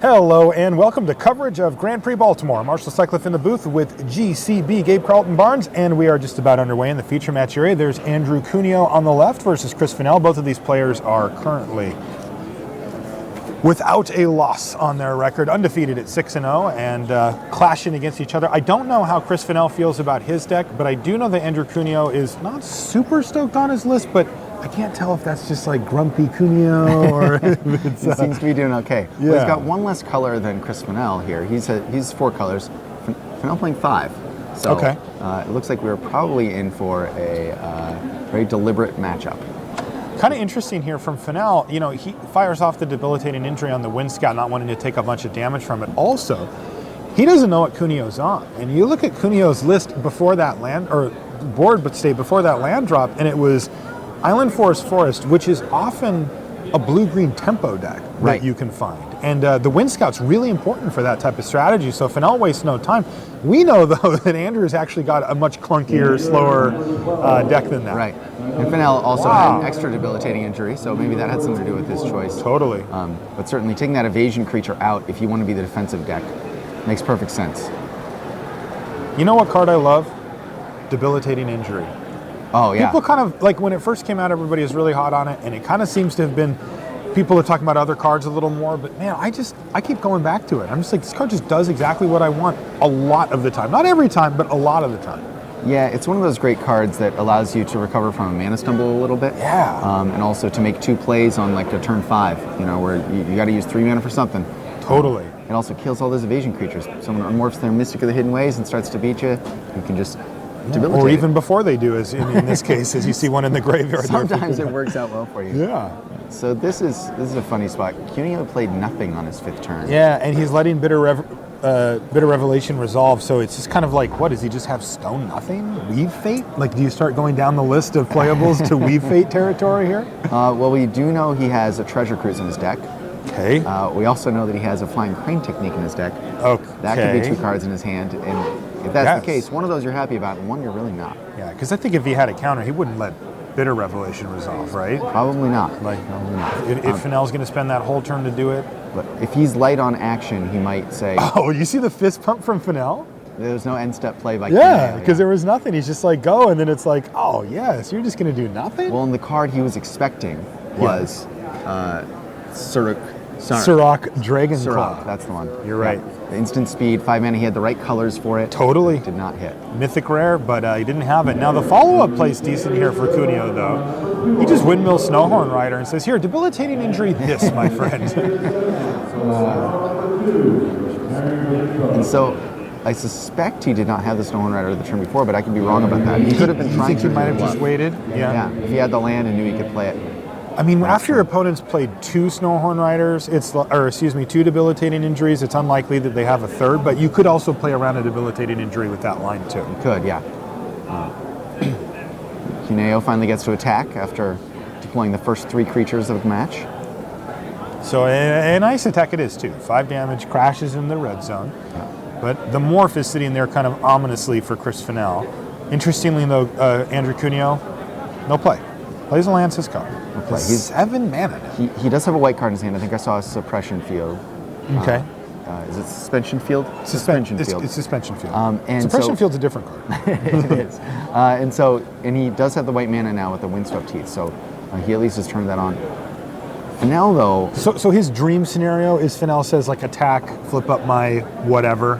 Hello and welcome to coverage of Grand Prix Baltimore. Marshall Sutcliffe in the booth with GCB Gabe Carlton Barnes, and we are just about underway in the feature match area. There's Andrew Cuneo on the left versus Chris Fennell. Both of these players are currently without a loss on their record, undefeated at 6-0 and clashing against each other. I don't know how Chris Fennell feels about his deck, but I do know that Andrew Cuneo is not super stoked on his list, but I can't tell if that's just like grumpy Cuneo or he seems to be doing okay. Yeah. Well, he's got one less color than Chris Fennell here. He's 4 colors. Fennell playing 5. So okay. It looks like we're probably in for a very deliberate matchup. Kind of interesting here from Fennell. You know, he fires off the debilitating injury on the Wind Scout, not wanting to take a bunch of damage from it. Also, he doesn't know what Cuneo's on. And you look at Cuneo's list before that land, or board, but stay before that land drop, and it was Island Forest, which is often a blue-green tempo deck that you can find. And the Wind Scout's really important for that type of strategy, so Fennell wastes no time. We know, though, that Andrew's actually got a much clunkier, slower deck than that. Right. And Fennell also had an extra debilitating injury, so maybe that had something to do with his choice. Totally. But certainly taking that evasion creature out if you want to be the defensive deck makes perfect sense. You know what card I love? Debilitating injury. Oh, yeah. People kind of, like when it first came out, everybody was really hot on it, and it kind of seems to have been, people are talking about other cards a little more, but man, I keep going back to it. I'm just like, this card just does exactly what I want a lot of the time. Not every time, but a lot of the time. Yeah, it's one of those great cards that allows you to recover from a mana stumble a little bit. Yeah. And also to make 2 plays on like a turn 5, you know, where you got to use 3 mana for something. Totally. It also kills all those evasion creatures. Someone unmorphs their Mystic of the Hidden Ways and starts to beat you. You can just debilitate or even before they do, as in this case, as you see one in the graveyard. Sometimes it works out well for you. Yeah. So this is a funny spot. Cuneo played nothing on his 5th turn. Yeah, and he's letting Bitter Revelation resolve, so it's just kind of like, what, does he just have Stone Nothing? Weave Fate? Like, do you start going down the list of playables to Weave Fate territory here? Well, we do know he has a Treasure Cruise in his deck. Okay. We also know that he has a Flying Crane Technique in his deck. Okay. That could be 2 cards in his hand, and if that's the case, one of those you're happy about, and one you're really not. Yeah, because I think if he had a counter, he wouldn't let Bitter Revelation resolve, right? Probably not. Like, probably not. If Fennell's going to spend that whole turn to do it. But if he's light on action, he might say... Oh, you see the fist pump from Fennell? There's no end step play by Cuneo. Because there was nothing. He's just like, go, and then it's like, oh, yes, you're just going to do nothing? Well, and the card he was expecting was Surrak Dragonclaw. That's the one. You're right. The instant speed, 5 mana. He had the right colors for it. Totally. Did not hit. Mythic rare, but he didn't have it. Now the follow-up plays decent here for Cuneo, though. He just windmill Snowhorn Rider and says, here, debilitating injury this, my friend. And so I suspect he did not have the Snowhorn Rider the turn before, but I could be wrong about that. He could have been trying to. You might have just waited? Yeah. If he had the land and knew he could play it. I mean, after your opponent's played 2 Snowhorn Riders, 2 debilitating injuries, it's unlikely that they have a third, but you could also play around a debilitating injury with that line too. You could, yeah. Cuneo finally gets to attack after deploying the first 3 creatures of the match. So a nice attack it is too. 5 damage, crashes in the red zone. Yeah. But the Morph is sitting there kind of ominously for Chris Fennell. Interestingly though, Andrew Cuneo, no play. Plays a land, says go. He's 7 mana now. He does have a white card in his hand. I think I saw a Suppression Field. Okay. Is it Suspension Field? Suspension Field. It's Suspension Field. And Suppression Field's a different card. It is. And he does have the white mana now with the Windswept Teeth, so he at least has turned that on. Fennell, though... So his dream scenario is Fennell says, like, attack, flip up my whatever,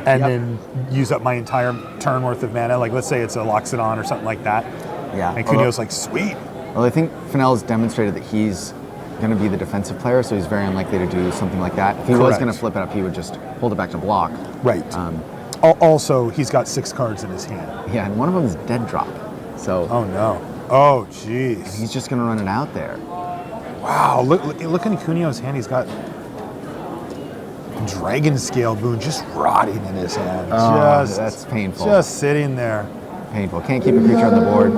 and then use up my entire turn worth of mana. Like, let's say it's a Loxodon or something like that. Yeah. And Cuneo's like, sweet. Well, I think Fennell has demonstrated that he's going to be the defensive player, so he's very unlikely to do something like that. If he was going to flip it up, he would just hold it back to block. Right. Also, he's got 6 cards in his hand. Yeah, and one of them is Dead Drop. So. Oh no. Oh jeez. He's just going to run it out there. Wow. Look in Cuneo's hand. He's got Dragon Scale Boon just rotting in his hand. Oh, that's painful. Just sitting there. Painful. Can't keep a creature on the board.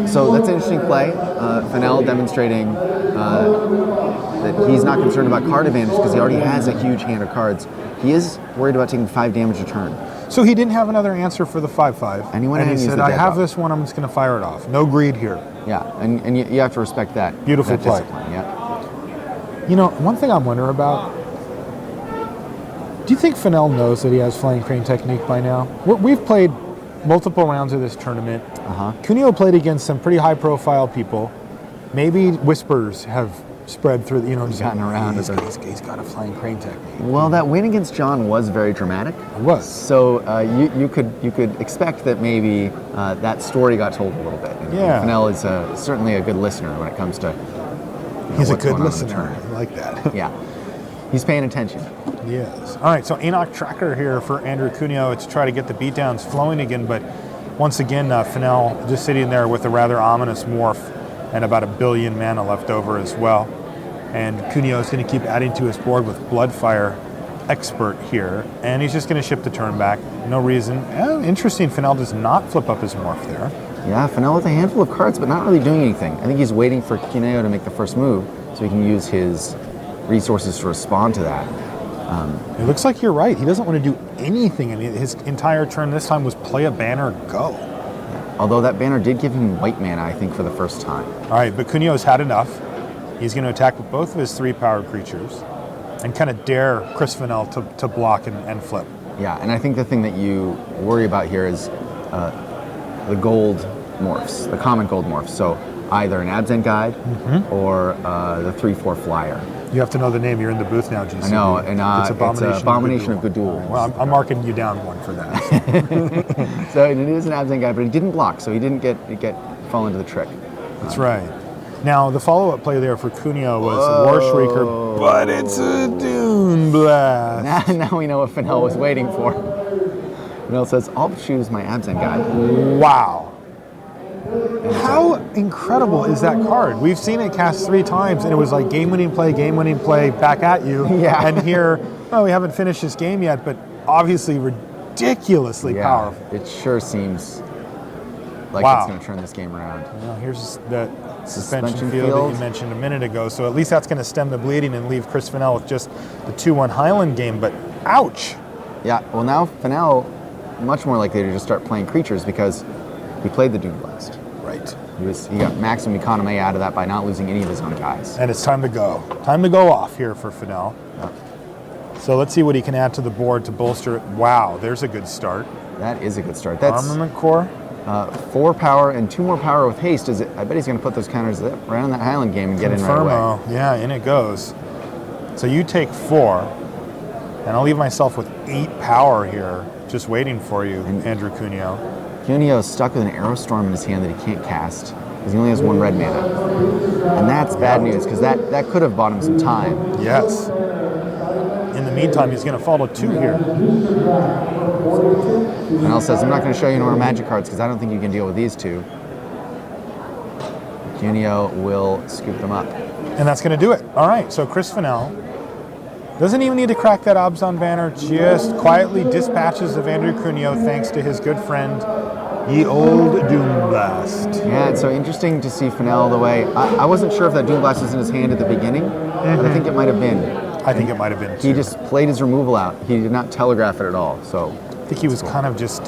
So that's an interesting play. Fennell demonstrating that he's not concerned about card advantage because he already has a huge hand of cards. He is worried about taking 5 damage a turn. So he didn't have another answer for the 5/5. And he said, I have this one, I'm just going to fire it off. No greed here. Yeah, and you have to respect that. Beautiful play. Discipline, yeah. You know, one thing I'm wondering about, do you think Fennell knows that he has flying crane technique by now? We've played multiple rounds of this tournament. Cuneo played against some pretty high-profile people. Maybe whispers have spread through, just gotten around. He's got a flying crane technique. Well, that win against John was very dramatic. It was. So you could expect that maybe that story got told a little bit. And Fennell is certainly a good listener when it comes to. He's a good listener. I like that. Yeah. He's paying attention. Yes. All right, so Enoch Tracker here for Andrew Cuneo to try to get the beatdowns flowing again, but once again, Fennell just sitting there with a rather ominous morph and about 1 billion mana left over as well. And Cuneo is going to keep adding to his board with Bloodfire Expert here, and he's just going to ship the turn back. No reason. Interesting, Fennell does not flip up his morph there. Yeah, Fennell with a handful of cards, but not really doing anything. I think he's waiting for Cuneo to make the first move so he can use his resources to respond to that. It looks like you're right. He doesn't want to do anything. I mean, his entire turn this time was play a banner, go. Yeah. Although that banner did give him white mana, I think, for the first time. All right, but Cuneo's had enough. He's going to attack with both of his 3-powered creatures and kind of dare Chris Fennell to block and flip. Yeah, and I think the thing that you worry about here is the gold morphs, the common gold morphs. So either an Absent Guide or the 3/4 flyer. You have to know the name. You're in the booth now, GC. I know, and it's Abomination of Gudul. Well, I'm marking you down one for that. So it is an Absent Guide, but he didn't block, so he didn't get fall into the trick. That's right. Now, the follow-up play there for Cuneo was War Shrieker, but it's a Dune Blast. Now we know what Fennell was waiting for. Fennell says, I'll choose my Absent Guide. Wow. How incredible is that card? We've seen it cast 3 times, and it was like game-winning play, back at you. Yeah. And here, we haven't finished this game yet, but obviously ridiculously powerful. It sure seems like it's going to turn this game around. Here's the suspension field that you mentioned a minute ago, so at least that's going to stem the bleeding and leave Chris Fennell with just the 2-1 Highland game, but ouch! Yeah, well now Fennell, much more likely to just start playing creatures because he played the Dune Blast. Right. He got maximum economy out of that by not losing any of his own guys. And it's time to go. Time to go off here for Fennell. Yeah. So let's see what he can add to the board to bolster it. Wow, there's a good start. That is a good start. That's Armament Core. 4 power and 2 more power with haste. I bet he's going to put those counters right on that Highland game and get in right away. Yeah, in it goes. So you take 4, and I'll leave myself with 8 power here, just waiting for you, Andrew Cuneo. Cuneo is stuck with an Aerostorm in his hand that he can't cast because he only has 1 red mana. And that's bad news because that could have bought him some time. Yes. In the meantime, he's going to fall to 2 here. Fennell says, I'm not going to show you any more magic cards because I don't think you can deal with these 2. Cuneo will scoop them up. And that's going to do it. All right, so Chris Fennell doesn't even need to crack that Abzan banner, just quietly dispatches of Andrew Cuneo thanks to his good friend, Ye Old Doom Blast. Yeah, it's so interesting to see Fennell the way. I wasn't sure if that Doom Blast was in his hand at the beginning, but I think it might have been. I think it might have been too. He just played his removal out. He did not telegraph it at all. So I think he was kind of just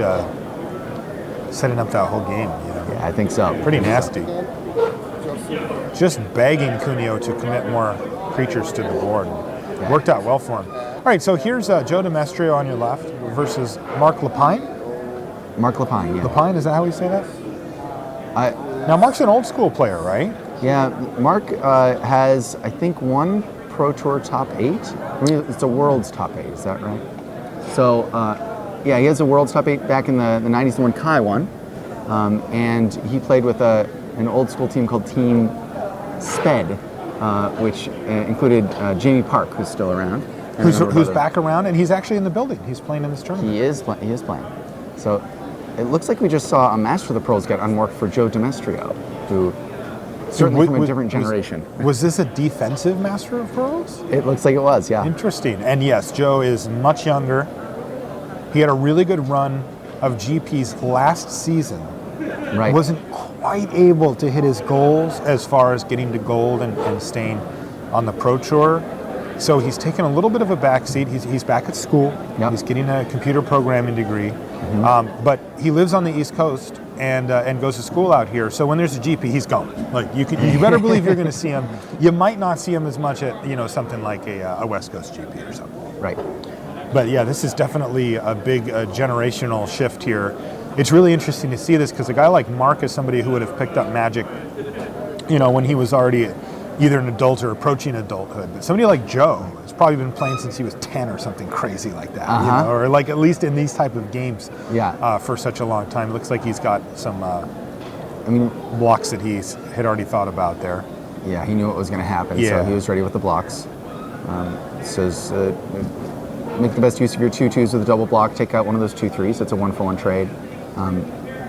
setting up that whole game. Yeah, I think so. Pretty nasty. Just begging Cuneo to commit more creatures to the board. Yeah. Worked out well for him. All right, so here's Joe Demestrio on your left versus Mark Lapine. Mark Lapine, yeah. Lapine, is that how we say that? Now, Mark's an old school player, right? Yeah, Mark has, I think, 1 Pro Tour top 8. I mean, it's a World's top 8, is that right? So, yeah, he has a World's top 8 back in the 90s when Kai won. And he played with an old school team called Team Sped, which included Jamie Park, who's still around. Who's back around, and he's actually in the building. He's playing in this tournament. He is playing. So it looks like we just saw a Master of the Pearls get unworked for Joe Demestrio, who certainly from a different generation. Was this a defensive Master of Pearls? It looks like it was, yeah. Interesting. And yes, Joe is much younger. He had a really good run of GPs last season. Right. Wasn't quite able to hit his goals as far as getting to gold and staying on the Pro Tour. So he's taken a little bit of a backseat. He's back at school. Yep. He's getting a computer programming degree. Mm-hmm. But he lives on the East Coast, and goes to school out here. So when there's a GP, he's going. Like you better believe you're going to see him. You might not see him as much at something like a West Coast GP or something. Right. But yeah, this is definitely a big generational shift here. It's really interesting to see this because a guy like Mark is somebody who would have picked up Magic, when he was already either an adult or approaching adulthood. But somebody like Joe has probably been playing since he was 10 or something crazy like that, or like at least in these type of games for such a long time. It looks like he's got some blocks that he had already thought about there. Yeah, he knew what was going to happen, so he was ready with the blocks. Says, make the best use of your 2/2s with a double block, take out one of those 2/3s. It's a 1-for-1 trade.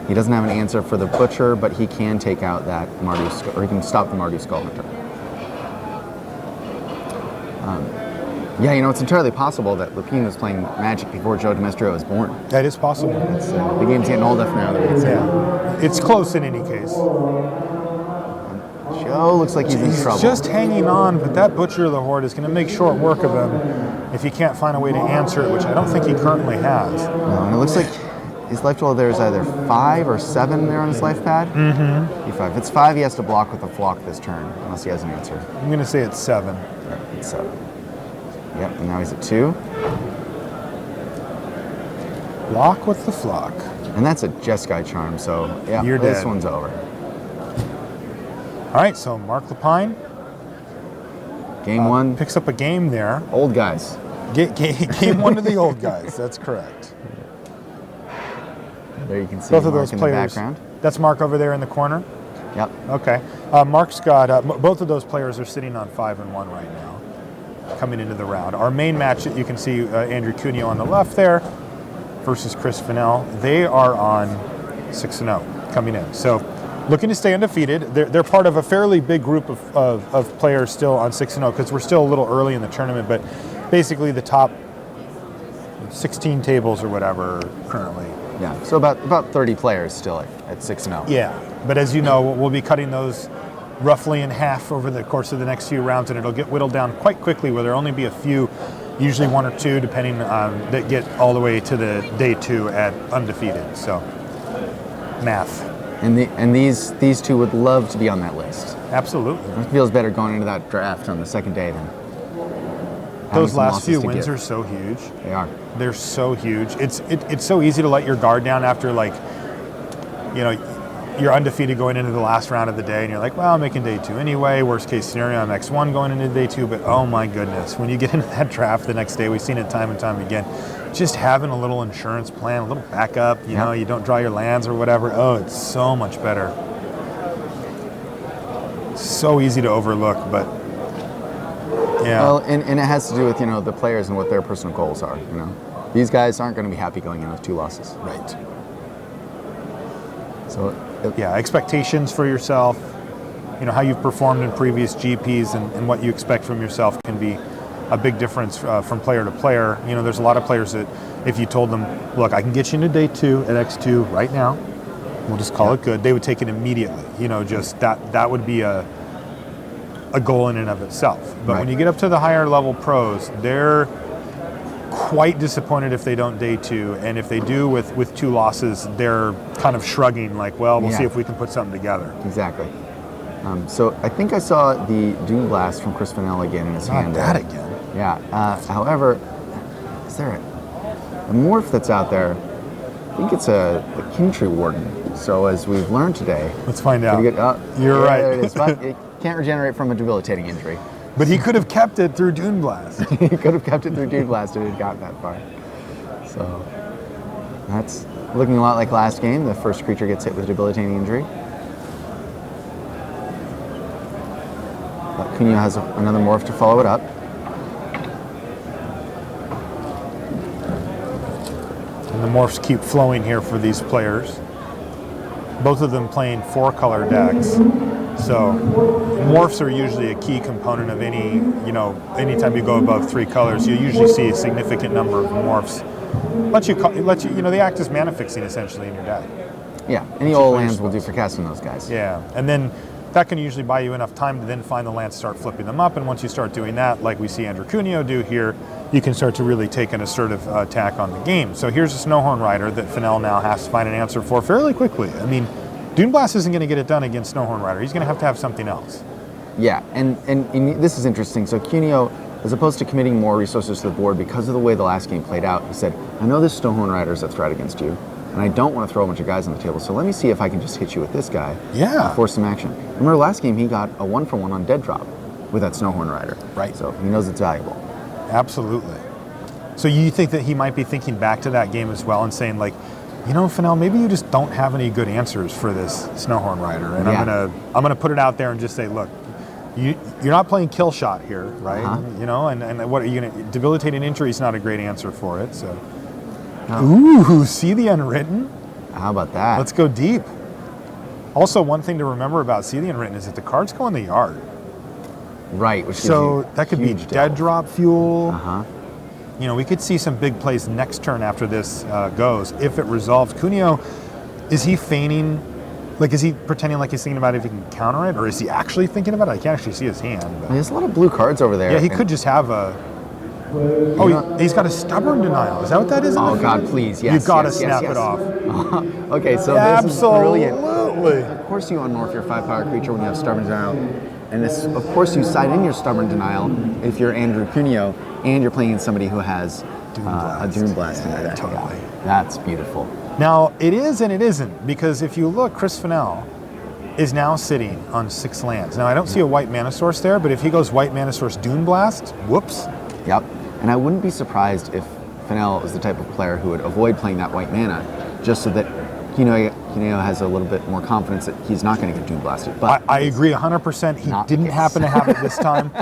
He doesn't have an answer for the Butcher, but he can take out that Mardu, or he can stop the Mardu Skull Hunter. It's entirely possible that Lapine was playing Magic before Joe Demestrio was born. That is possible. The game's getting old enough now that we can It's close in any case. Joe looks like he's in trouble. He's just hanging on, but that Butcher of the Horde is going to make short work of him if he can't find a way to answer it, which I don't think he currently has. No, and it looks like his life total there is either 5 or 7 there on his life pad. Mm-hmm. If it's 5, he has to block with a flock this turn, unless he has an answer. I'm going to say it's 7. Yeah, it's 7. Yep, and now he's at 2. Block with the flock. And that's a Jeskai Charm, so yeah, You're this dead. one's over. All right, so Mark Lapine. Game 1. Picks up a game there. Old guys. Game 1 to the old guys, that's correct. There you can see both of Mark those in players. the background. That's Mark over there in the corner? Yep. Okay. Mark's got, both of those players are sitting on 5-1 right now, coming into the round. Our main match, you can see Andrew Cuneo on the left there versus Chris Fennell. They are on 6-0 coming in. So looking to stay undefeated. They're part of a fairly big group of players still on 6-0 because we're still a little early in the tournament, but basically the top 16 tables or whatever currently. Yeah, so about 30 players still at 6-0. Yeah, but as you know, we'll be cutting those roughly in half over the course of the next few rounds, and it'll get whittled down quite quickly where there'll only be a few, usually 1 or 2, depending that get all the way to the day 2 at undefeated. So, math. And these two would love to be on that list. Absolutely. It feels better going into that draft on the second day than those last few wins are so huge. They are. They're so huge. It's so easy to let your guard down after you're undefeated going into the last round of the day, and you're like, well, I'm making day 2 anyway. Worst case scenario, I'm X1 going into day 2. But oh my goodness, when you get into that draft the next day, we've seen it time and time again. Just having a little insurance plan, a little backup, you know, you don't draw your lands or whatever. Oh, it's so much better. So easy to overlook, but yeah. Well, and it has to do with, the players and what their personal goals are, These guys aren't going to be happy going in with 2 losses. Right. So, expectations for yourself, how you've performed in previous GPs and what you expect from yourself can be a big difference from player to player. There's a lot of players that if you told them, look, I can get you into day 2 at X2 right now, we'll just call it good, they would take it immediately. Just that would be a goal in and of itself. But when you get up to the higher level pros, they're quite disappointed if they don't day 2, and if they do with 2 losses, they're kind of shrugging like, well, we'll see if we can put something together. Exactly. So I think I saw the Doom Blast from Chris Fennell again in his hand. Not that again. Yeah. However, is there a morph that's out there? I think it's the Kintree Warden. So as we've learned today, let's find out. You're right. There it is. But it can't regenerate from a debilitating injury. But he could have kept it through Dune Blast. He could have kept it through Dune Blast if he'd gotten that far. So that's looking a lot like last game. The first creature gets hit with a debilitating injury. But Cuneo has another morph to follow it up. And the morphs keep flowing here for these players. Both of them playing 4-color decks. So morphs are usually a key component of any, anytime you go above 3 colors, you usually see a significant number of morphs. They act as mana fixing essentially in your deck. Yeah, any old lands will do for casting those guys. Yeah, and then that can usually buy you enough time to then find the lands, start flipping them up, and once you start doing that, like we see Andrew Cuneo do here, you can start to really take an assertive attack on the game. So here's a Snowhorn Rider that Fennell now has to find an answer for fairly quickly. I mean, Dune Blast isn't going to get it done against Snowhorn Rider. He's going to have something else. Yeah, and this is interesting. So Cuneo, as opposed to committing more resources to the board because of the way the last game played out, he said, I know this Snowhorn Rider is a threat against you, and I don't want to throw a bunch of guys on the table, so let me see if I can just hit you with this guy and force some action. Remember last game he got a 1-for-1 on dead drop with that Snowhorn Rider. Right. So he knows it's valuable. Absolutely. So you think that he might be thinking back to that game as well and saying, like, you know, Fennell, maybe you just don't have any good answers for this Snowhorn Rider, and I'm gonna put it out there and just say, look, you're not playing kill shot here, right? You know, and what are you gonna? Debilitating injury is not a great answer for it. So, ooh, see the Unwritten? How about that? Let's go deep. Also, one thing to remember about See the Unwritten is that the cards go in the yard. Right. Which so that could be dead drop fuel. You know, we could see some big plays next turn after this goes. If it resolves, Cuneo, is he feigning? Like, is he pretending like he's thinking about if he can counter it, or is he actually thinking about it? I can't actually see his hand. But. There's a lot of blue cards over there. Yeah, he could just have a... Oh, he's got a Stubborn Denial. Is that what that is? Oh, God, please, yes. You've got to snap it off. Okay, so this is brilliant. Absolutely. Of course you unmorph your 5-power creature when you have Stubborn Denial. And this, of course you side in your Stubborn Denial if you're Andrew Cuneo and you're playing somebody who has a Dune Blast in their deck. Totally. Yeah, that's beautiful. Now, it is and it isn't, because if you look, Chris Fennell is now sitting on 6 lands. Now, I don't see a white mana source there, but if he goes white mana source Dune Blast, whoops. Yep. And I wouldn't be surprised if Fennell is the type of player who would avoid playing that white mana just so that Cuneo has a little bit more confidence that he's not going to get Dune Blasted. But I agree 100%. He didn't happen to have it this time,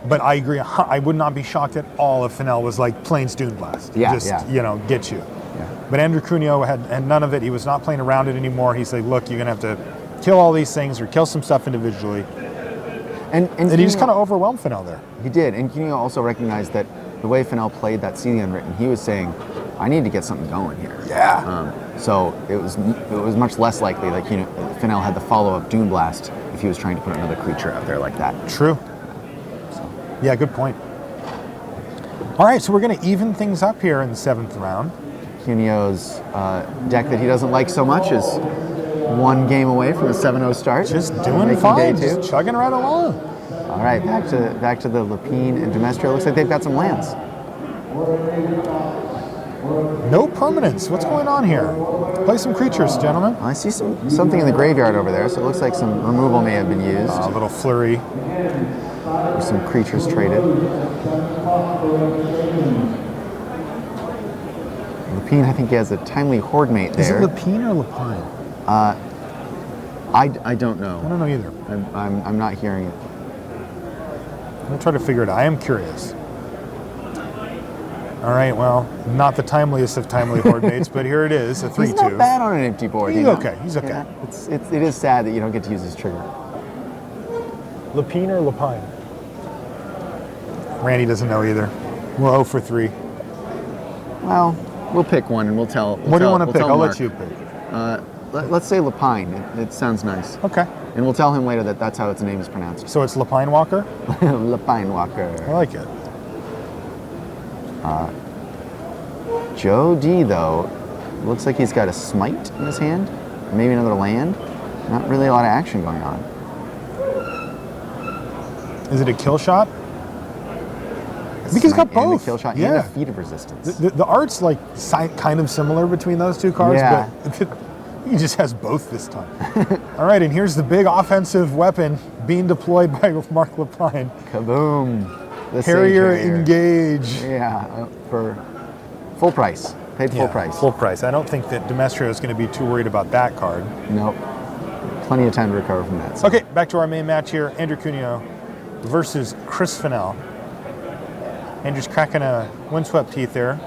but I agree. I would not be shocked at all if Fennell was like Plains Dune Blast. You know, get you. Yeah. But Andrew Cuneo had none of it. He was not playing around it anymore. He said, look, you're going to have to kill all these things or kill some stuff individually. And he just kind of overwhelmed Fennell there. He did. And Cuneo also recognized that the way Fennell played that See the Unwritten, he was saying, I need to get something going here. Yeah. So it was much less likely that Fennell had the follow-up Dune Blast if he was trying to put another creature out there like that. True. So. Yeah, good point. All right, so we're going to even things up here in the 7th round. Cuneo's deck that he doesn't like so much is 1 game away from a 7-0 start. Just doing fine, just chugging right along. All right, back to the Lapine and Demestria. Looks like they've got some lands. No permanents. What's going on here? Play some creatures, gentlemen. I see something in the graveyard over there, so it looks like some removal may have been used. A little flurry. There's some creatures traded. Lapine, I think he has a timely horde mate there. Is it Lapine or Lapine? I don't know. I don't know either. I'm not hearing it. I'm going to try to figure it out. I am curious. All right, well, not the timeliest of timely horde mates, but here it is, a 3-2. He's not bad on an empty board. He's okay. He's okay. Yeah, it is sad that you don't get to use his trigger. Lapine or Lapine? Randy doesn't know either. We're 0 for 3. Well, we'll pick one and we'll tell. What do you want to pick? I'll let you pick. Let's say Lapine. It sounds nice. Okay. And we'll tell him later that that's how its name is pronounced. So it's Lapine Walker? Lapine Walker. I like it. Joe D, though, looks like he's got a Smite in his hand. Maybe another land. Not really a lot of action going on. Is it a kill shot? Because he's got both. And a kill shot yeah. and a Feat of Resistance. The art's like kind of similar between those two cards, yeah. But he just has both this time. All right, and here's the big offensive weapon being deployed by Mark Lapine. Kaboom. Harrier Engage. Yeah, for full price. Paid full price. Full price. I don't think that Demestria is going to be too worried about that card. Nope. Plenty of time to recover from that. So. Okay, back to our main match here. Andrew Cuneo versus Chris Fennell. Andrew's cracking a Windswept Teeth there.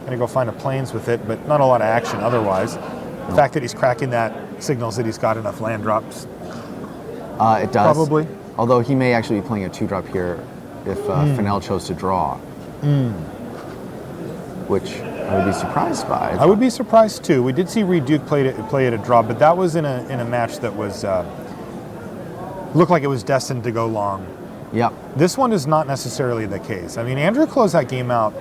Going to go find a Plains with it, but not a lot of action otherwise. The fact that he's cracking that signals that he's got enough land drops. It does. Probably. Although he may actually be playing a 2-drop here if Fennell chose to draw. Which I would be surprised by. I would be surprised too. We did see Reed Duke play at a draw, but that was in a match that was looked like it was destined to go long. Yep. This one is not necessarily the case. I mean, Andrew closed that game out,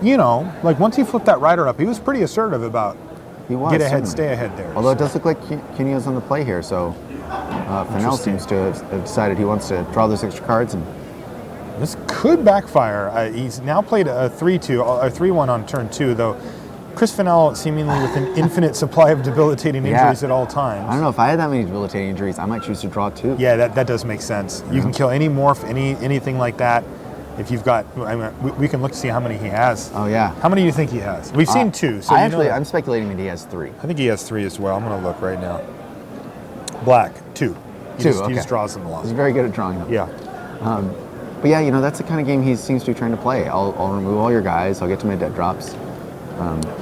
you know, like once he flipped that rider up, he was pretty assertive about He was, get ahead, certainly. stay ahead there. Although it does look like Cuneo's on the play here, so Fennell seems to have decided he wants to draw those extra cards. And This could backfire. He's now played a 3-2, a 3-1 on turn 2, though Chris Fennell seemingly with an infinite supply of debilitating injuries at all times. I don't know, if I had that many debilitating injuries, I might choose to draw 2. Yeah, that does make sense. You can kill any morph, anything like that. If you've got, I mean, we can look to see how many he has. Oh yeah. How many do you think he has? We've seen 2. So I'm speculating that he has 3. I think he has 3 as well. I'm going to look right now. Black, 2. He just draws them a lot. He's very good at drawing them. Yeah. But yeah, you know, that's the kind of game he seems to be trying to play. I'll remove all your guys. I'll get to my dead drops.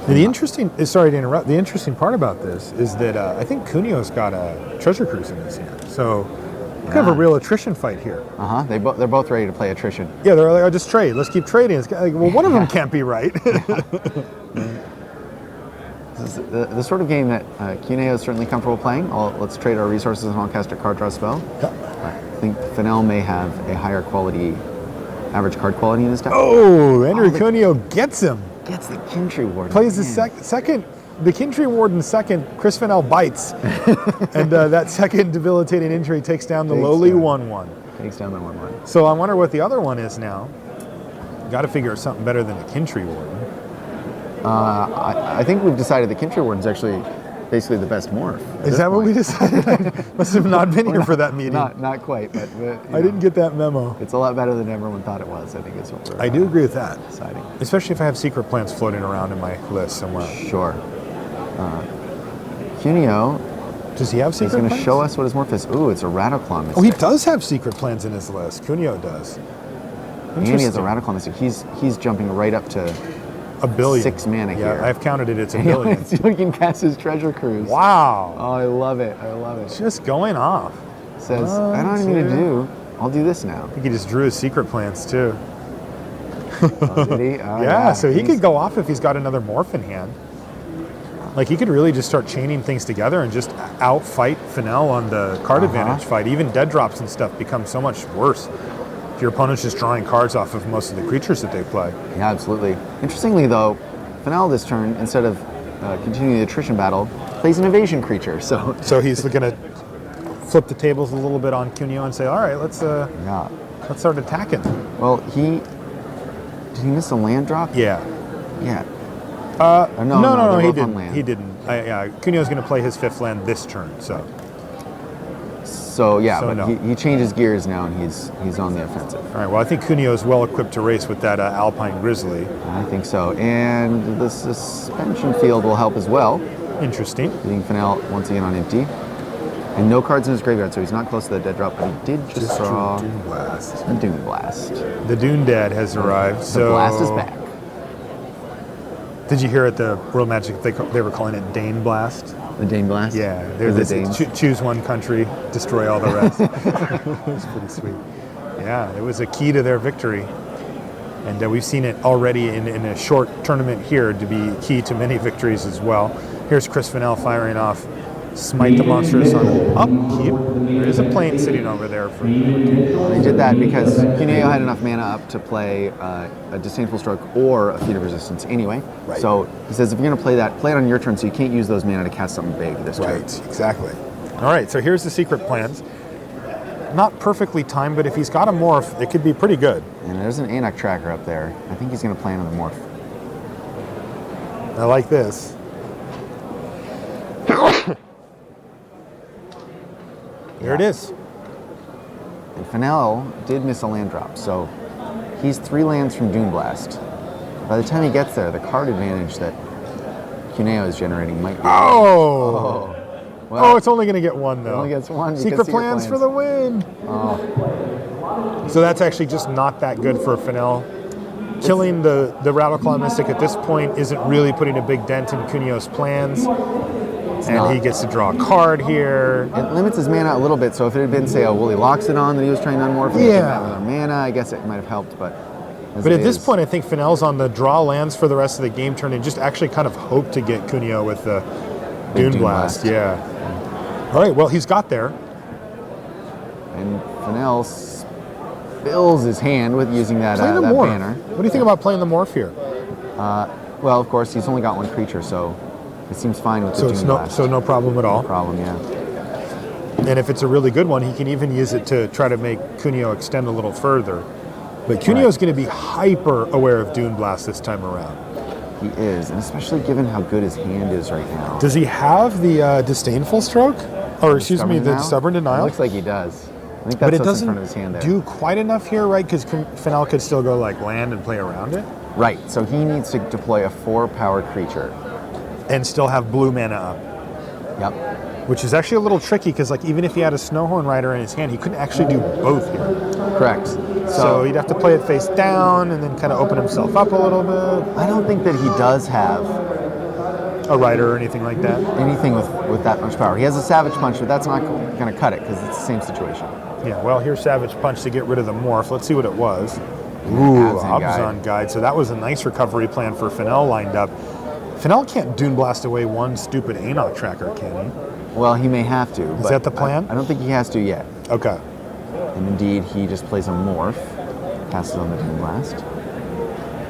The interesting, sorry to interrupt, the interesting part about this is that I think Cuneo's got a treasure cruise in his hand. So we have a real attrition fight here. They're both ready to play attrition. Yeah, they're like, oh, just trade. Let's keep trading. It's like, well, one of them can't be right. This is the sort of game that Cuneo is certainly comfortable playing. Let's trade our resources and I'll cast a card, draw a spell. I think Fennell may have a higher quality, average card quality in his deck. Oh, Andrew Cuneo gets him. Gets the Kintry Warden. Plays the second, the Kintry Warden second, Chris Fennell bites. And that second debilitating injury takes down the lowly 1-1. Takes down the 1-1. So I wonder what the other one is now. Got to figure out something better than the Kintry Warden. I think we've decided the Kintry Warden's actually basically the best morph. Is that what we decided? I must have not been here for that meeting. Not quite, but I didn't get that memo. It's a lot better than everyone thought it was. I think it's what we're. I do agree with that. Deciding. Especially if I have secret plans floating around in my list somewhere. Sure. Cuneo. Does he have secret plans? He's going to show us what his morph is. Ooh, it's a Rattleclaw Mystic. Oh, he does have secret plans in his list. Cuneo does. And he has a Rattleclaw Mystic. He's jumping right up to a billion. 6 mana here. Yeah, I've counted it. It's a billion. So he can cast his Treasure Cruise. Wow. Oh, I love it. I love it. Just going off. Says, I don't need to do. I'll do this now. I think he just drew his secret plans too. Oh, did he? Oh, yeah, so he could go off if he's got another morph in hand. Like he could really just start chaining things together and just outfight Fennell on the card advantage fight. Even dead drops and stuff become so much worse if your opponent's just drawing cards off of most of the creatures that they play. Yeah, absolutely. Interestingly though, Fennell this turn, instead of continuing the attrition battle, plays an evasion creature. So he's going to flip the tables a little bit on Cuneo and say, all right, let's start attacking. Well, did he miss a land drop? Yeah. Yeah. No, he didn't. Land. He didn't. Cuneo's going to play his 5th land this turn, so. So he changes gears now and he's on the offensive. All right, well, I think Cuneo is well equipped to race with that Alpine Grizzly. I think so. And the suspension field will help as well. Interesting. Getting Fennell once again on empty. And no cards in his graveyard, so he's not close to the dead drop, but he did just draw Dune Blast. a Dune Blast. The Dune Dad has arrived. The blast is back. Did you hear at the World Magic they were calling it Dane Blast? The Dane Blast? Yeah. They're choose one country, destroy all the rest. It was pretty sweet. Yeah, it was a key to their victory. And we've seen it already in a short tournament here to be key to many victories as well. Here's Chris Fennell firing off Smite the Monstrous on upkeep. There is a plane sitting over there. They did that because Cuneo had enough mana up to play a Disdainful Stroke or a Feat of Resistance anyway. Right. So he says if you're going to play that, play it on your turn so you can't use those mana to cast something big this turn. Right, exactly. All right, so here's the secret plans. Not perfectly timed, but if he's got a morph, it could be pretty good. And there's an Anak tracker up there. I think he's going to play another morph. I like this. There it is. And Fennell did miss a land drop, so he's 3 lands from Dune Blast. By the time he gets there, the card advantage that Cuneo is generating might be... Oh! Well, it's only going to get 1, though. It only gets 1. Secret plans for the win! Oh. So that's actually just not that good for Fennell. Killing the Rattleclaw Mystic at this point isn't really putting a big dent in Cuneo's plans. And he gets to draw a card here. It limits his mana a little bit, so if it had been, say, a Woolly Loxodon that he was trying to unmorph and didn't have other mana, I guess it might have helped, but at this point, I think Fennell's on the draw lands for the rest of the game turn and just actually kind of hope to get Cuneo with the Dune Blast. Yeah. All right, well, he's got there. And Fennell spills his hand with using that, Play the that morph. banner. What do you think about playing the morph here? Well, of course, he's only got one creature, so it seems fine with the So Doom it's Blast. so no problem at all. No problem, yeah. And if it's a really good one, he can even use it to try to make Cuneo extend a little further. But Cuneo is going to be hyper aware of Dune Blast this time around. He is, and especially given how good his hand is right now. Does he have the Disdainful Stroke? Or excuse me, the Stubborn Denial? It looks like he does. I think But that's it what's in front doesn't of his hand there. do quite enough here, right? Because Fennell could still go like land and play around it. Right, so he needs to deploy a 4-power creature. And still have blue mana up. Yep. Which is actually a little tricky because like even if he had a Snowhorn Rider in his hand, he couldn't actually do both here. Correct. So he'd have to play it face down and then kind of open himself up a little bit. I don't think that he does have A Rider or anything like that. anything with that much power. He has a Savage Punch, but that's not going to cut it because it's the same situation. Yeah, well, here's Savage Punch to get rid of the morph. Let's see what it was. Ooh, Abzan Guide. So that was a nice recovery plan for Fennell lined up. Fennell can't Dune Blast away one stupid Anok tracker, can he? Well, he may have to. Is that the plan? I don't think he has to yet. Okay. And indeed, he just plays a Morph, passes on the Doom Blast.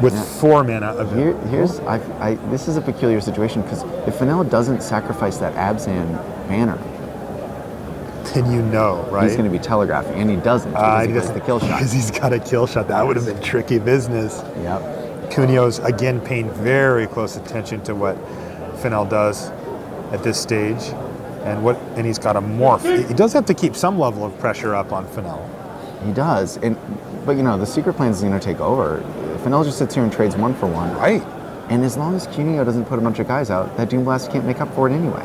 With 4 mana of Here's this is a peculiar situation because if Fennell doesn't sacrifice that Abzan banner, then you know, right? he's going to be telegraphing, and he doesn't because he plays the kill shot. Because he's got a kill shot. That would have been tricky business. Yep. Cuneo's again paying very close attention to what Fennell does at this stage, and he's got a morph. He does have to keep some level of pressure up on Fennell. He does, but the secret plan is going to take over. Fennell just sits here and trades 1 for 1. Right. And as long as Cuneo doesn't put a bunch of guys out, that Doom Blast can't make up for it anyway.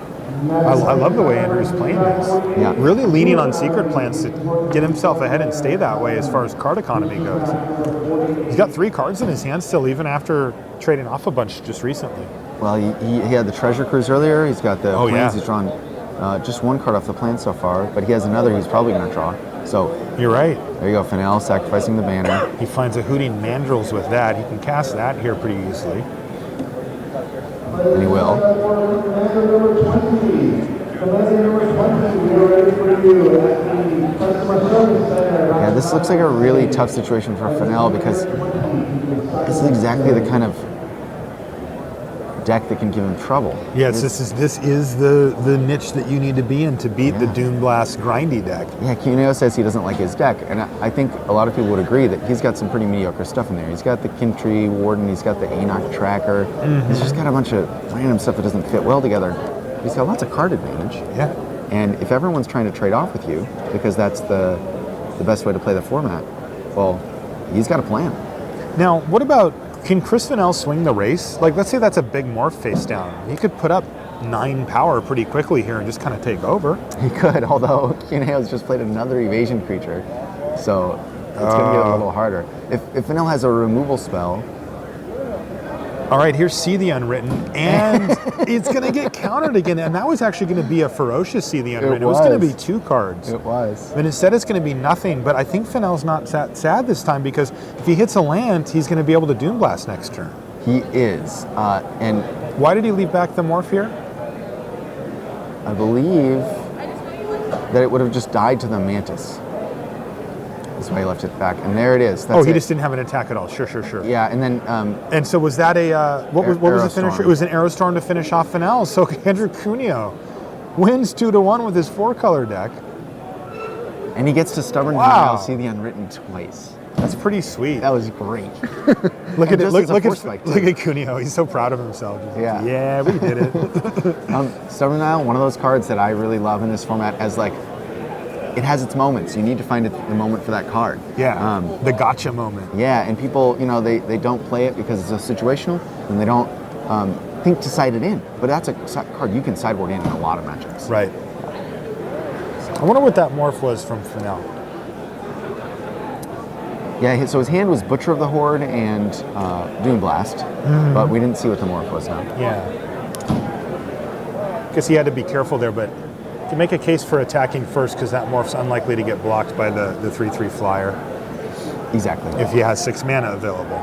I love the way Andrew's playing this. Yeah. Really leaning on secret plans to get himself ahead and stay that way as far as card economy goes. He's got 3 cards in his hand still, even after trading off a bunch just recently. Well, he had the Treasure Cruise earlier. He's got the plans. Yeah. He's drawn just 1 card off the plan so far, but he has another he's probably going to draw. So You're right. there you go, Fennell sacrificing the banner. He finds a Hooting Mandrills with that. He can cast that here pretty easily. And he will. Yeah, this looks like a really tough situation for Fennell because this is exactly the kind of deck that can give him trouble. Yes, this is the niche that you need to be in to beat the Dune Blast grindy deck. Yeah, Cuneo says he doesn't like his deck, and I think a lot of people would agree that he's got some pretty mediocre stuff in there. He's got the Kintree Warden, he's got the Anok Tracker, he's just got a bunch of random stuff that doesn't fit well together. He's got lots of card advantage. Yeah. And if everyone's trying to trade off with you, because that's the best way to play the format, well, he's got a plan. Now, what about, can Chris Fennell swing the race? Like, let's say that's a big morph face down. He could put up 9 power pretty quickly here and just kind of take over. He could, although Cuneo's just played another evasion creature, so it's going to get a little harder. If Fennell has a removal spell... All right, here's See the Unwritten, and it's going to get countered again, and that was actually going to be a ferocious See the Unwritten. It was going to be 2 cards. It was. But instead it's going to be nothing, but I think Fennell's not sad this time because if he hits a land, he's going to be able to Doom Blast next turn. He is, and... Why did he leave back the morph here? I believe that it would have just died to the Mantis. That's why he left it back, and there it is. That's he it. just didn't have an attack at all. Sure. Yeah, and then... and so was that a... what was the finisher? Aerostorm. It was an Aerostorm to finish off Fennell. So Andrew Cuneo wins 2-1 with his 4-color deck. And he gets to Stubborn Wow. Denial, See the Unwritten twice. That's pretty sweet. That was great. Look at it. just as a Look force spike, too. at Cuneo. He's so proud of himself. Yeah. Yeah, we did it. Stubborn Denial, one of those cards that I really love in this format as like, it has its moments. You need to find the moment for that card. Yeah. The gotcha moment. Yeah, and people, they don't play it because it's a situational, and they don't think to side it in. But that's a card you can sideboard in a lot of matchups. Right. I wonder what that morph was from Fennell. Yeah, so his hand was Butcher of the Horde and Doom Blast, but we didn't see what the morph was now. Yeah. Guess he had to be careful there, but you can make a case for attacking first because that morph's unlikely to get blocked by the 3/3 flyer Exactly. if he has 6 mana available.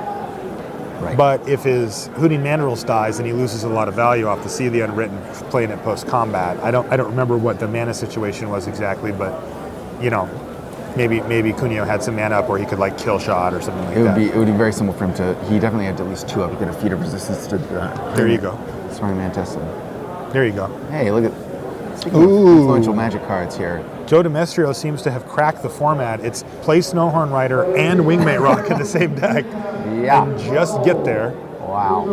Right. But if his Hooting Mandrills dies and he loses a lot of value off the See the Unwritten playing it post-combat, I don't remember what the mana situation was exactly, but maybe Cuneo had some mana up where he could like kill shot or something like that. It would be very simple for him to. He definitely had at least 2 up. He could have feat of resistance to that. There you go. Smarmy Mantis. There you go. Hey, look at. Speaking of influential Magic cards here. Joe Demestrio seems to have cracked the format. It's play Snowhorn Rider and Wingmate Rock in the same deck. Yeah. And just get there. Wow.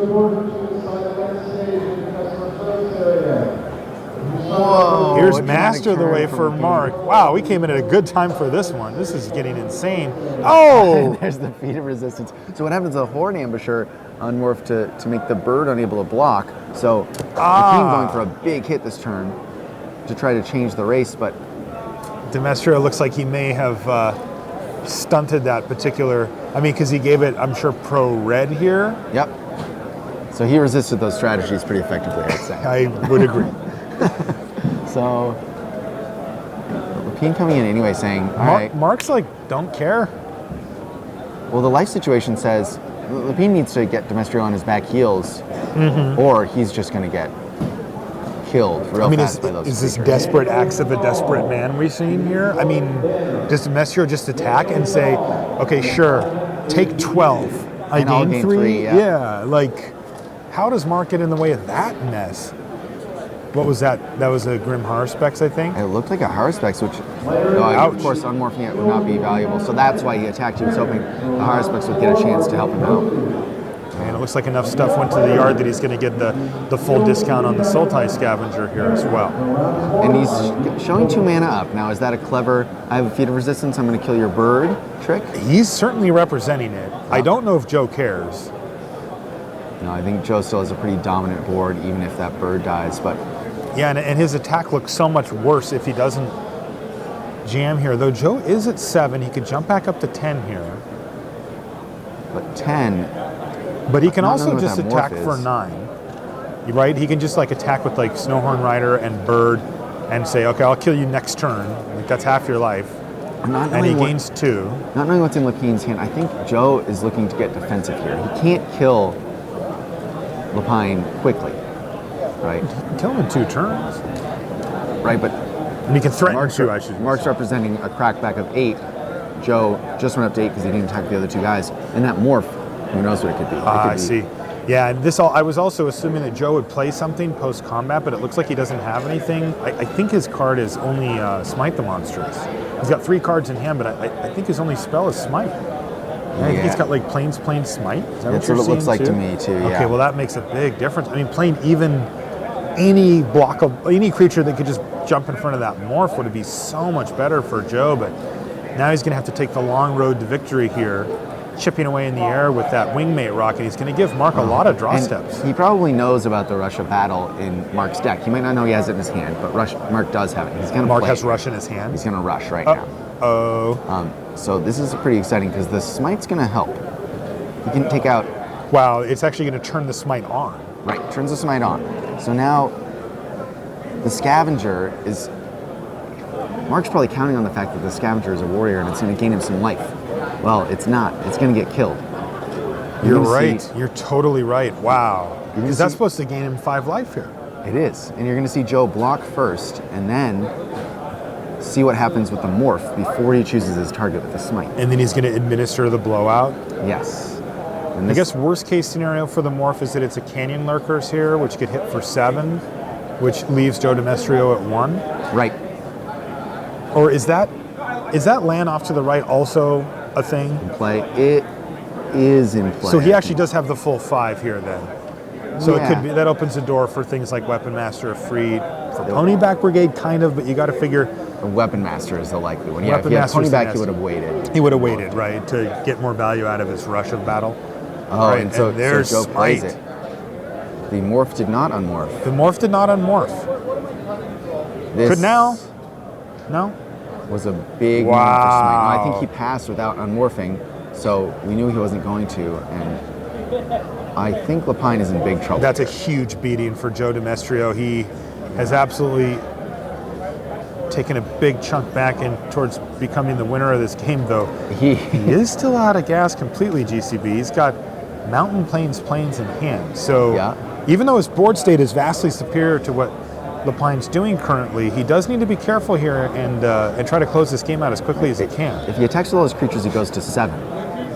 Whoa. Here's Master the Way for Mark. Wow, we came in at a good time for this one. This is getting insane. Oh! There's the feat of resistance. So what happens is a Horn Ambusher unmorphed to make the bird unable to block. So the team going for a big hit this turn to try to change the race, but Demestrio looks like he may have stunted that particular, because he gave it, I'm sure, pro red here. Yep. So he resisted those strategies pretty effectively, I'd say. I would agree. So Lapine coming in anyway saying, all right. Mark's like, don't care. Well, the life situation says Lapine needs to get Demestrio on his back heels, or he's just going to get killed real fast by those is this creatures. desperate acts of a desperate man we've seen here? Does Demestrio just attack and say, okay, sure, take 12. I And I'll gain gain 3? three, yeah. Like, how does Mark get in the way of that mess? What was that? That was a Grim Haruspex, I think? It looked like a Haruspex, which, of course, unmorphing it would not be valuable. So that's why he attacked. He was hoping the Haruspex would get a chance to help him out. And it looks like enough stuff went to the yard that he's going to get the full discount on the Sultai Scavenger here as well. And he's showing 2 mana up. Now, is that a clever, I have a feat of resistance, I'm going to kill your bird trick? He's certainly representing it. I don't know if Joe cares. No, I think Joe still has a pretty dominant board, even if that bird dies. But yeah, and his attack looks so much worse if he doesn't jam here. Though Joe is at 7, he could jump back up to 10 here. But 10... But he can Not also knowing what just that attack morph for is. 9. Right? He can just like attack with like Snowhorn Rider and Bird and say, okay, I'll kill you next turn. Like that's half your life. And he gains 2. Not knowing what's in Lapine's hand, I think Joe is looking to get defensive here. He can't kill Lapine quickly, right? Kill him in 2 turns. Right, but And he can threaten 2, I should. Mark's representing a crackback of 8. Joe just went up to 8 because he didn't attack the other 2 guys. And that morph, who knows what it could be. I see. Yeah, and I was also assuming that Joe would play something post-combat, but it looks like he doesn't have anything. I think his card is only Smite the Monstrous. He's got 3 cards in hand, but I think his only spell is Smite. I think he's got like Plains Smite. Is that That's what it looks like to me too, yeah. Okay, well that makes a big difference. Playing even any creature that could just jump in front of that morph would be so much better for Joe, but now he's going to have to take the long road to victory here, chipping away in the air with that Wingmate Rock, and he's going to give Mark a lot of draw steps. He probably knows about the Rush of Battle in Mark's deck. He might not know he has it in his hand, but Mark does have it. He's going to Mark has Rush in his hand? He's going to Rush right now. So this is pretty exciting because the Smite's going to help. He can take out... Wow, it's actually going to turn the Smite on. Right, turns the Smite on. So now the Scavenger is... Mark's probably counting on the fact that the Scavenger is a warrior and it's going to gain him some life. Well, it's not. It's going to get killed. You're right. You're totally right. Wow. Because that's supposed to gain him 5 life here. It is. And you're going to see Joe block first and then see what happens with the morph before he chooses his target with the Smite. And then he's going to administer the blowout? Yes. I guess worst case scenario for the morph is that it's a Canyon Lurkers here, which could hit for 7, which leaves Joe Demestrio at 1. Right. Or is that land off to the right also a thing? In play. It is in play. So he actually does have the full 5 here then. So it could be, that opens the door for things like Weapon Master of Freed, for Ponyback Brigade kind of, but you got to figure... The Weapon Master is the likely one. Yeah, if he had Ponyback, he would have waited. He would have waited, right, to get more value out of his Rush of Battle. Oh, right, and so Joe plays it. The morph did not unmorph. The morph did not unmorph. This could now. No? Was a big wow. moment for Smite. No, I think he passed without unmorphing, so we knew he wasn't going to, and I think Lapine is in big trouble. That's a huge beating for Joe Demestrio. He has absolutely taken a big chunk back in towards becoming the winner of this game, though. He is still out of gas completely, GCB. He's got Mountain Plains in hand. So even though his board state is vastly superior to what Lepine's doing currently, he does need to be careful here and try to close this game out as quickly as he can. If he attacks all his creatures, he goes to 7.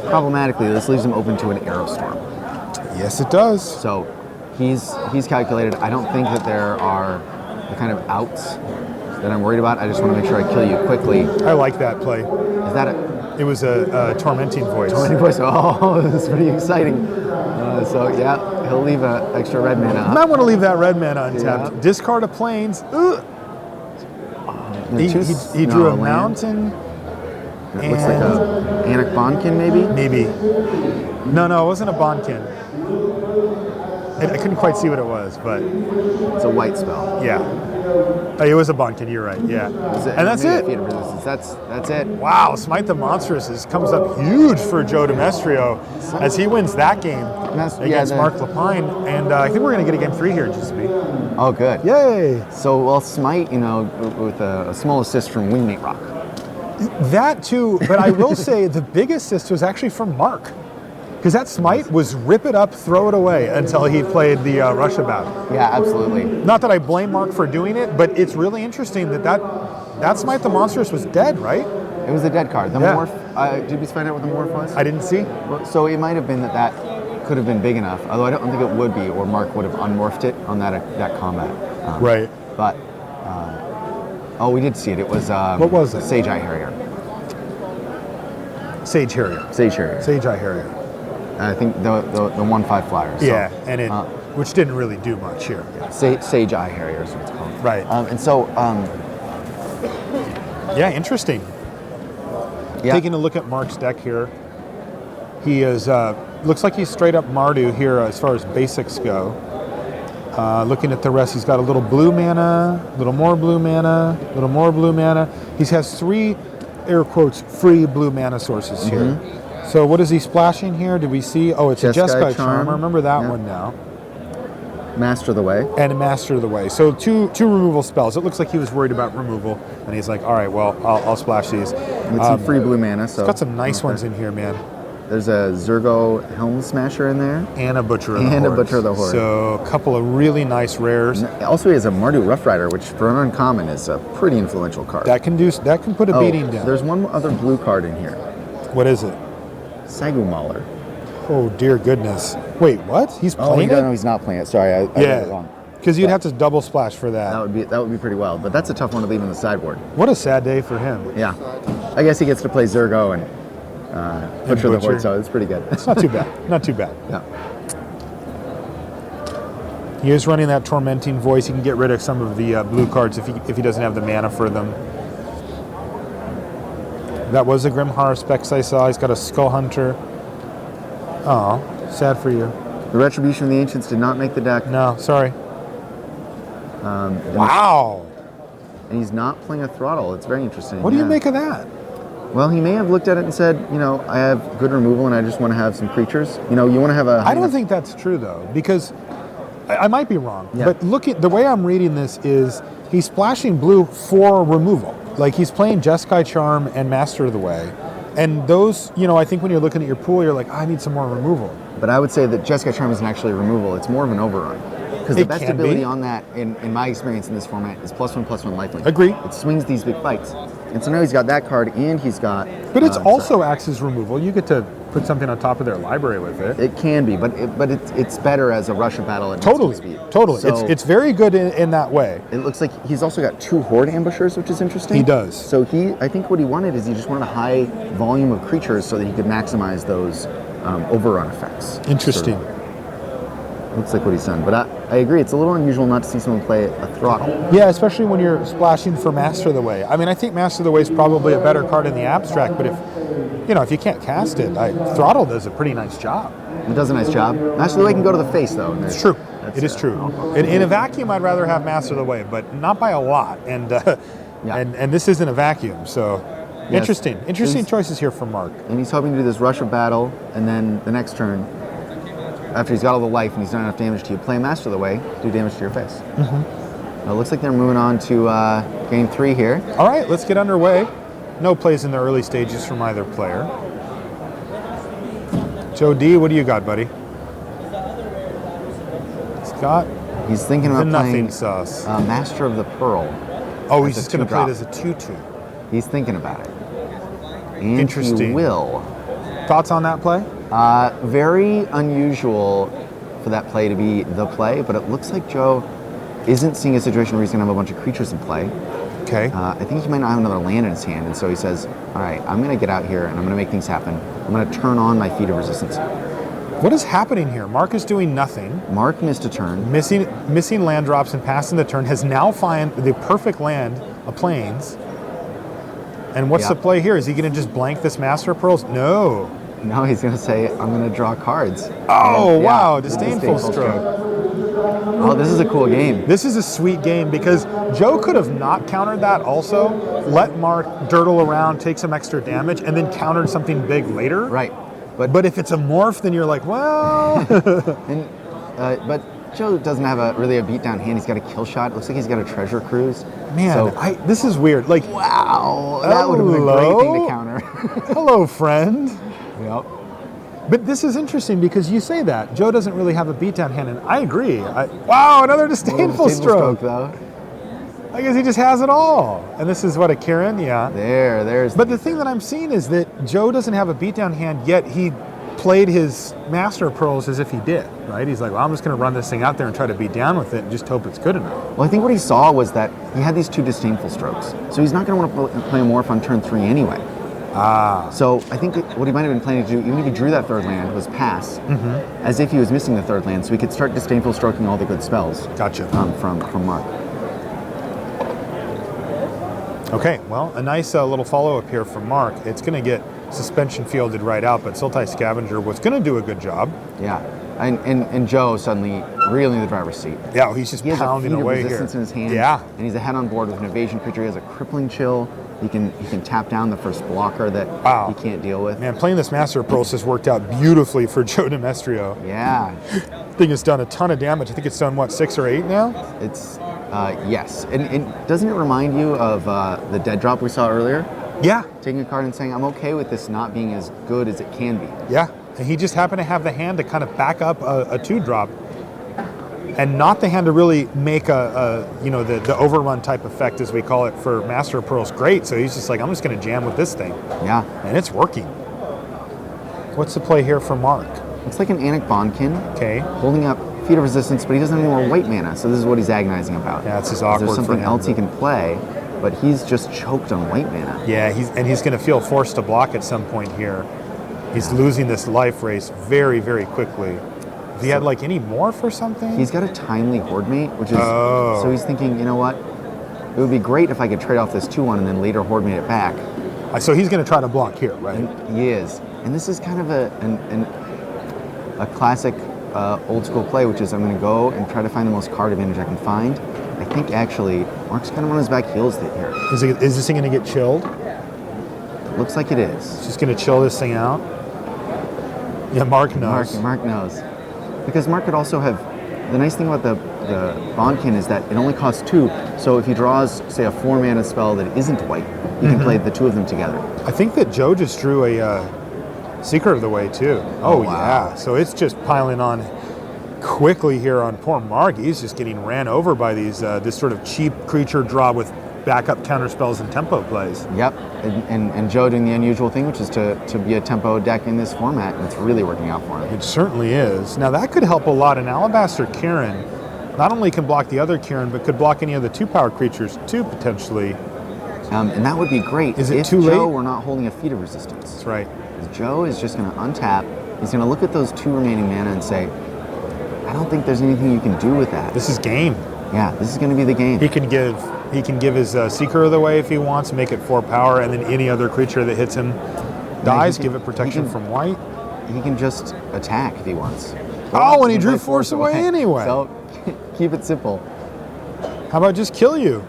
Problematically, this leaves him open to an Arrow Storm. Yes, it does. So he's calculated. I don't think that there are the kind of outs that I'm worried about. I just want to make sure I kill you quickly. I like that play. Is that it? It was a Tormenting Voice. Tormenting Voice. Oh, this is pretty exciting. So yeah, he'll leave an extra red mana. You might want to leave that red mana untapped. Yeah. Discard a Plains. He drew a mountain. It looks like a Anik Bonkin, maybe? Maybe. No, it wasn't a Bonkin. I couldn't quite see what it was, but... It's a white spell. Yeah. Oh, it was a Bonkin, you're right, yeah. And that's it. That's it. Wow, Smite the Monstrous comes up huge for Joe Demestrio as he wins that game against Mark Lepine. And I think we're going to get a game 3 here, Giuseppe. Oh, good. Yay! So, well, Smite, with a small assist from Wingmate Rock. That too, but I will say the big assist was actually from Mark. Because that Smite was rip it up, throw it away until he played the Russia battle. Yeah, absolutely. Not that I blame Mark for doing it, but it's really interesting that Smite the Monstrous was dead, right? It was a dead card. The morph, did we find out what the morph was? I didn't see. So it might have been that could have been big enough, although I don't think it would be, or Mark would have unmorphed it on that combat. Right. But, we did see it. It was... what was it? Sage Eye Harrier. Sage Harrier. Sage Harrier. Sage Eye Harrier. I think the 1/5 flyer. So, yeah, and it which didn't really do much here. Sage Eye Harrier is what it's called. Right. Yeah, interesting. Yeah. Taking a look at Mark's deck here, he is looks like he's straight up Mardu here as far as basics go. Looking at the rest, he's got a little blue mana, a little more blue mana, a little more blue mana. He has 3, air quotes, free blue mana sources here. So what is he splashing here? Do we see? Oh, it's a Jeskai Charm. I remember that one now. Master of the Way. And a Master of the Way. So two removal spells. It looks like he was worried about removal, and he's like, all right, well, I'll splash these. With some free blue mana. So it's got some nice ones in here, man. There's a Zergo Helm Smasher in there. And a Butcher of the Horde. And a Butcher of the Horde. So a couple of really nice rares. And also he has a Mardu Rough Rider, which for an uncommon is a pretty influential card. That can put a beating down. There's one other blue card in here. What is it? Sagu Mauler. Oh, dear goodness. Wait, what? He's playing it? No, he's not playing it. Sorry, I read it wrong. Because you'd have to double splash for that. That would be pretty wild, but that's a tough one to leave in the sideboard. What a sad day for him. Yeah. I guess he gets to play Zergo and Butcher the Horde, so it's pretty good. It's not too bad. Not too bad. Yeah. He is running that Tormenting Voice. He can get rid of some of the blue cards if he doesn't have the mana for them. That was a Grim Horror Specs I saw. He's got a Skull Hunter. Oh, sad for you. The Retribution of the Ancients did not make the deck. No, sorry. Wow. And he's not playing a Throttle. It's very interesting. What do you make of that? Well, he may have looked at it and said, I have good removal and I just want to have some creatures. You want to have a... I don't think that's true, though, because I might be wrong. Yeah. But the way I'm reading this is he's splashing blue for removal. Like, he's playing Jeskai Charm and Master of the Way. And those, I think when you're looking at your pool, you're like, I need some more removal. But I would say that Jeskai Charm isn't actually removal. It's more of an overrun. Because the best ability on that, in my experience in this format, is +1/+1 lifelink. Agree. It swings these big fights. And so now he's got that card, and he's got... But it's also acts as removal. You get to put something on top of their library with it. It can be, but it's better as a Russia battle at speed. Totally. So it's very good in that way. It looks like he's also got 2 Horde Ambushers, which is interesting. He does. So I think what he wanted is he just wanted a high volume of creatures so that he could maximize those overrun effects. Interesting. Looks like what he's done. But I agree, it's a little unusual not to see someone play a Throttle. Yeah, especially when you're splashing for Master of the Way. I mean, I think Master of the Way is probably a better card in the abstract, but if you can't cast it, Throttle does a pretty nice job. It does a nice job. Master of the Way can go to the face, though. It's true. It is true. In a vacuum, I'd rather have Master of the Way, but not by a lot. And and this isn't a vacuum, so... Yes. Interesting choices here from Mark. And he's hoping to do this Russia battle, and then the next turn, after he's got all the life and he's done enough damage to you, play Master of the Way, do damage to your face. Mm-hmm. It looks like they're moving on to game 3 here. All right, let's get underway. No plays in the early stages from either player. Joe D, what do you got, buddy? Scott? He's thinking about nothing playing sus. Master of the Pearl. Oh, as he's a just going to play it 2-drop. as a 2/2. He's thinking about it. And Interesting. he will. Thoughts on that play? Very unusual for that play to be the play, but it looks like Joe isn't seeing a situation where he's going to have a bunch of creatures in play. Okay. I think he might not have another land in his hand, and so he says, all right, I'm going to get out here and I'm going to make things happen. I'm going to turn on my Feat of Resistance. What is happening here? Mark is doing nothing. Mark missed a turn. Missing land drops and passing the turn, has now found the perfect land of Plains. And what's the play here? Is he going to just blank this Master of Pearls? No. No, he's going to say, I'm going to draw cards. Oh, And, wow. Disdainful stroke. Oh, this is a cool game. This is a sweet game because Joe could have not countered that also, let Mark dirtle around, take some extra damage, and then countered something big later. Right. But if it's a morph, then you're like, well. But Joe doesn't have really a beatdown hand. He's got a kill shot. It looks like he's got a treasure cruise. Man, this is weird. Like, wow, that would have been a great thing to counter. Hello, friend. Yep. But this is interesting because you say that. Joe doesn't really have a beatdown hand, and I agree. Wow, another disdainful stroke. Though. I guess he just has it all. And this is what, a Kieran? Yeah. There's. But the thing that I'm seeing is that Joe doesn't have a beatdown hand, yet he played his Master of Pearls as if he did, right? He's like, well, I'm just going to run this thing out there and try to beat down with it and just hope it's good enough. Well, I think what he saw was that he had these two disdainful strokes. So he's not going to want to play a morph on turn 3 anyway. So I think what he might have been planning to do, even if he drew that third land, was pass, as if he was missing the third land, so he could start disdainful stroking all the good spells. Gotcha. From Mark. Okay, well, a nice little follow-up here from Mark. It's going to get suspension fielded right out, but Sultai Scavenger was going to do a good job. Yeah, and Joe suddenly really in the driver's seat. Yeah, he's just pounding away here. He has a Feat of Resistance in his hand. Yeah. And he's ahead on board with an evasion creature. He has a crippling chill. He can tap down the first blocker that he can't deal with. Man, playing this Master of Pearls has worked out beautifully for Joe Demestrio. Yeah. Thing has done a ton of damage. I think it's done, what, 6 or 8 now? It's, yes. And doesn't it remind you of the dead drop we saw earlier? Yeah. Taking a card and saying, I'm okay with this not being as good as it can be. Yeah. And he just happened to have the hand to kind of back up a 2-drop. And not the hand to really make the overrun type effect, as we call it, for Master of Pearls great. So he's just like, I'm just going to jam with this thing. Yeah. And it's working. What's the play here for Mark? It's like an Anik Bondkin. Okay. Holding up Feat of Resistance, but he doesn't have any more white mana, so this is what he's agonizing about. Yeah, it's just awkward for him. There's something else he can play, but he's just choked on white mana. Yeah, he's going to feel forced to block at some point here. He's losing this life race very, very quickly. If he had like any morph or something? He's got a timely Horde Mate, which is so he's thinking, you know what? It would be great if I could trade off this 2/1 and then later Horde Mate it back. So he's going to try to block here, right? And he is. And this is kind of a classic old school play, which is I'm going to go and try to find the most card advantage I can find. I think actually Mark's kind of on his back heels here. Is this thing going to get chilled? Looks like it is. It's just going to chill this thing out? Yeah, Mark knows. Mark knows. Because Mark could also have, the nice thing about the Bondkin is that it only costs 2, so if he draws, say, a 4-mana spell that isn't white, he can play the 2 of them together. I think that Joe just drew a Seeker of the Way, too. Oh, wow. Yeah. So it's just piling on quickly here on poor Mark. He's just getting ran over by these this sort of cheap creature draw with backup counter spells and tempo plays. Yep, and Joe doing the unusual thing, which is to be a tempo deck in this format, and it's really working out for him. It certainly is. Now that could help a lot. An Alabaster Kieran not only can block the other Kieran, but could block any of the 2-power creatures too, potentially. And that would be great if Joe were not holding a Feat of Resistance. That's right. Joe is just going to untap. He's going to look at those 2 remaining mana and say, I don't think there's anything you can do with that. This is game. Yeah, this is going to be the game. He can give his Seeker of the Way if he wants, make it 4 power, and then any other creature that hits him dies, give it protection from white. He can just attack if he wants. Oh, and he drew Force Away anyway. So keep it simple. How about just kill you?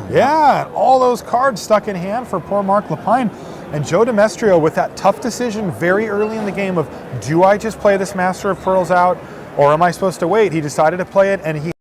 Yeah, and all those cards stuck in hand for poor Mark Lapine. And Joe Demestrio with that tough decision very early in the game of, do I just play this Master of Pearls out, or am I supposed to wait? He decided to play it, and he